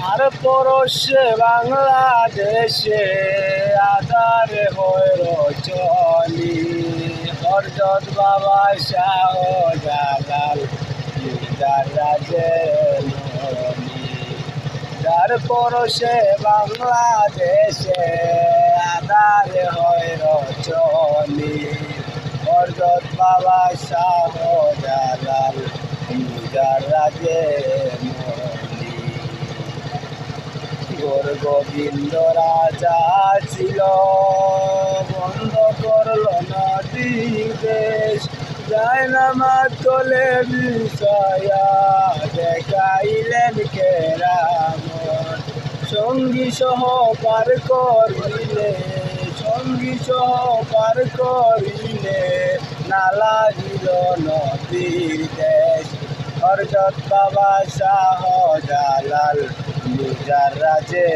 আর পরশে বাংলাদেশে আধারে হয় রচনী হরজত বাবা শাহ জালাল যার রাজে মনি যার পরশে বাংলাদেশে আধারে হয় রচনী হরজত বাবা শাহ জালাল যার রাজে মনি গোবিন্দ রাজা ছিল বন্ধ করল নদী দেশ যায় না মাতলে বিষয়া দেখাইলেন কেরামত সঙ্গী সহ পার করিলে সঙ্গী সহ পার করিলে না লাগিল নদীর দেশ হরজত বাবা শাহ জালাল যার রাজে